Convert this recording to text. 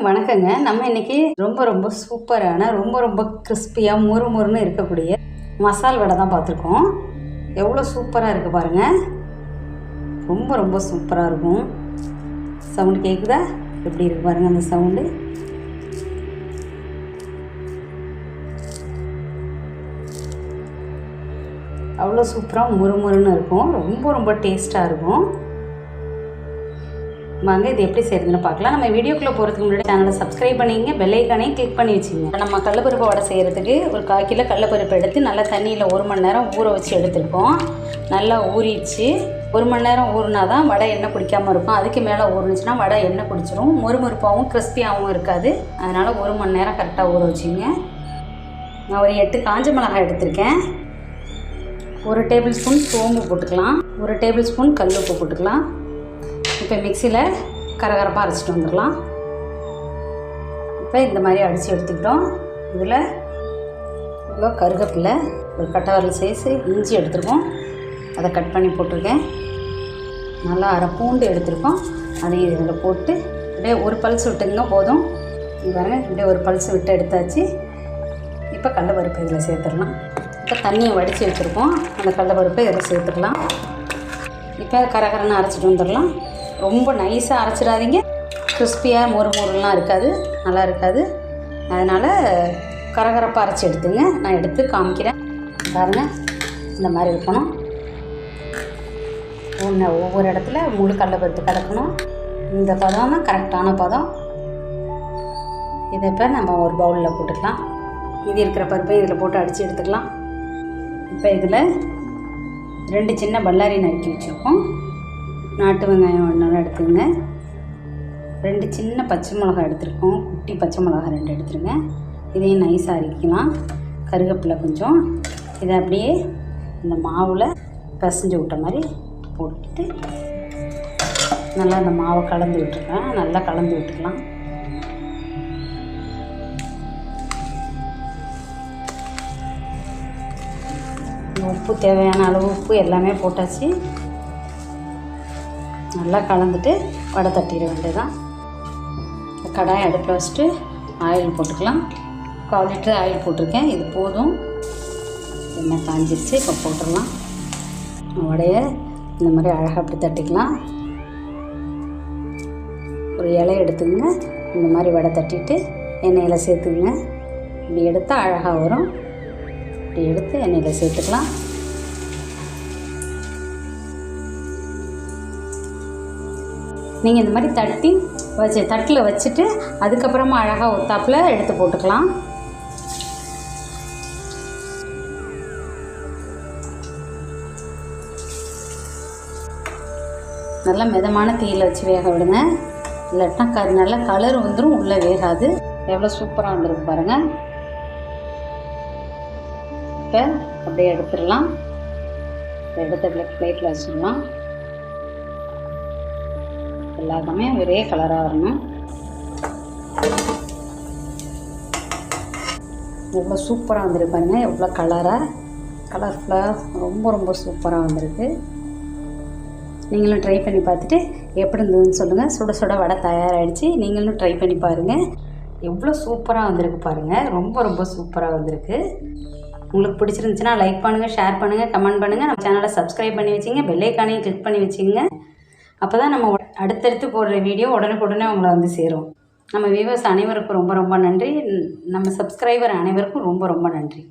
எல்லாருக்கும் வணக்கங்க. நம்ம இன்னைக்கு ரொம்ப சூப்பரான ரொம்ப கிறிஸ்பியாக முறுமுறுன்னு இருக்கக்கூடிய மசால் வடை தான் பார்த்துருக்கோம். எவ்வளோ சூப்பராக இருக்குது பாருங்கள். ரொம்ப சூப்பராக இருக்கும். சவுண்டு கேட்குதா? எப்படி இருக்குது பாருங்கள் அந்த சவுண்டு. அவ்வளோ சூப்பராக முறுமுறுன்னு இருக்கும். ரொம்ப டேஸ்ட்டாக இருக்கும். வாங்க இது எப்படி செய்யறதுன்னு பார்க்கலாம். நம்ம வீடியோக்குள்ளே போகிறதுக்கு முன்னாடி சேனலை சப்ஸ்கிரைப் பண்ணிங்க, பெல் ஐக்கானையும் கிளிக் பண்ணி வச்சுங்க. நம்ம கடலைப்பருப்பு வடை செய்கிறதுக்கு ஒரு 1/4 கிலோ கடலைப்பருப்பு எடுத்து நல்லா தண்ணியில் 1 மணி நேரம் ஊற வச்சு எடுத்துருக்கோம். நல்லா ஊறிச்சு. 1 மணி நேரம் ஊறினா தான் வடை எண்ணெய் குடிக்காமல் இருக்கும். அதுக்கு மேலே ஊறினுச்சுன்னா வடை எண்ணெய் குடிச்சிடும். முறுமுறுப்பாகவும் கிறிஸ்பியாகவும் இருக்காது. அதனால் 1 மணி நேரம் கரெக்டாக ஊற வச்சுங்க. நான் ஒரு 8 காஞ்ச மிளகாய் எடுத்திருக்கேன். 1 டேபிள் ஸ்பூன் சோம்பு போட்டுக்கலாம். 1 டேபிள் ஸ்பூன் கல் உப்பு போட்டுக்கலாம். இப்போ மிக்சியில் கரகரப்பாக அரைச்சிட்டு வந்துடலாம். இப்போ இந்த மாதிரி அடித்து எடுத்துக்கிட்டோம். இதில் இவ்வளோ கருவேப்பிலை, ஒரு கட்டை விரல் சைஸு இஞ்சி எடுத்துருக்கோம். அதை கட் பண்ணி போட்டிருக்கேன். நல்லா அரை பூண்டு எடுத்துருக்கோம். அதையும் இதில் போட்டு அப்படியே ஒரு பல்ஸ் விட்டுங்க போதும். பாருங்க இப்படியே ஒரு பல்ஸ் விட்டு எடுத்தாச்சு. இப்போ கடலைப்பருப்பு இதில் சேர்த்துடலாம். இப்போ தண்ணியை வடித்து வச்சுருக்கோம். அந்த கடலைப்பருப்பை இதில் சேர்த்துக்கலாம். இப்போ கரகரன்னு அரைச்சிட்டு வந்துடலாம். ரொம்ப நைஸாக அரைச்சிடாதீங்க. கிறிஸ்பியாக முறுமுறுலாம் இருக்காது, நல்லா இருக்காது. அதனால் கரகரப்பாக அரைச்சி எடுத்துங்க. நான் எடுத்து காமிக்கிறேன் பாருங்கள். இந்த மாதிரி இருக்கணும். ஒவ்வொரு இடத்துல முழு கடலைப்பருப்பு கிடக்கணும். இந்த பதம் தான் கரெக்டான பதம். இதை இப்போ நம்ம ஒரு பவுலில் போட்டுக்கலாம். இது இருக்கிற பருப்பை இதில் போட்டு அடித்து எடுத்துக்கலாம். இப்போ இதில் 2 சின்ன பல்லாரி நறுக்கி வச்சுருக்கோம். நாட்டு வெங்காயம் 1 எடுத்துங்க. 2 சின்ன பச்சை மிளகாய் எடுத்துருக்கோம். குட்டி பச்சை மிளகாய் 2 எடுத்துருங்க. இதையும் நைஸாக அரைக்கலாம். கருவேப்பிலை கொஞ்சம். இதை அப்படியே இந்த மாவில் பிசைஞ்சு விட்ட மாதிரி போட்டுட்டு நல்லா இந்த மாவை கலந்து விட்டுருக்கேன். நல்லா கலந்து விட்டுக்கலாம். உப்பு தேவையான அளவு உப்பு எல்லாமே போட்டாச்சு. நல்லா கலந்துட்டு வடை தட்டிட வேண்டியதான். கடாயை அடுப்பில் வச்சுட்டு ஆயில் போட்டுக்கலாம். 1/4 லிட்டர் ஆயில் போட்டிருக்கேன். இது போதும். எண்ணெய் காஞ்சிருச்சு. இப்போ போட்டுடலாம். வடையை இந்த மாதிரி அழகாக அப்படி தட்டிக்கலாம். ஒரு இலை எடுத்துங்க. இந்த மாதிரி வடை தட்டிட்டு எண்ணெயில் சேர்த்துக்குங்க. இப்படி எடுத்தால் அழகாக வரும். இப்படி எடுத்து எண்ணெயில் சேர்த்துக்கலாம். நீங்கள் இந்த மாதிரி தட்டி தட்டில் வச்சுட்டு அதுக்கப்புறமா அழகாக ஒத்தாப்பில் எடுத்து போட்டுக்கலாம். நல்லா மிதமான தீயில் வச்சு வேக விடுங்க. இல்லாட்டா நல்லா கலர் வந்துடும், உள்ளே வேகாது. எவ்வளோ சூப்பராக வந்துருக்கு பாருங்கள். இப்போ அப்படியே எடுத்துடலாம். எடுத்த பிளேட்டில் வச்சிடலாம். எல்லாருமே ஒரே கலராக வரணும். எவ்வளோ சூப்பராக வந்துருப்பாங்க. எவ்வளோ கலர்ஃபுல்லாக ரொம்ப சூப்பராக வந்திருக்கு. நீங்களும் ட்ரை பண்ணி பார்த்துட்டு எப்படி இருந்ததுன்னு சொல்லுங்கள். சுட வடை தயாராகிடுச்சு. நீங்களும் ட்ரை பண்ணி பாருங்கள். எவ்வளோ சூப்பராக வந்திருக்கு பாருங்கள். ரொம்ப சூப்பராக வந்திருக்கு. உங்களுக்கு பிடிச்சிருந்துச்சுன்னா லைக் பண்ணுங்கள், ஷேர் பண்ணுங்கள், கமெண்ட் பண்ணுங்கள். நம்ம சேனலை சப்ஸ்கிரைப் பண்ணி வச்சுங்க. பெல் ஐக்கானையும் கிளிக் பண்ணி வச்சுங்க. அப்போ தான் நம்ம அடுத்தடுத்து போடுற வீடியோ உடனுக்குடனே அவங்கள வந்து சேரும். நம்ம வியூவர்ஸ் அனைவருக்கும் ரொம்ப நன்றி. நம்ம சப்ஸ்கிரைபர் அனைவருக்கும் ரொம்ப நன்றி.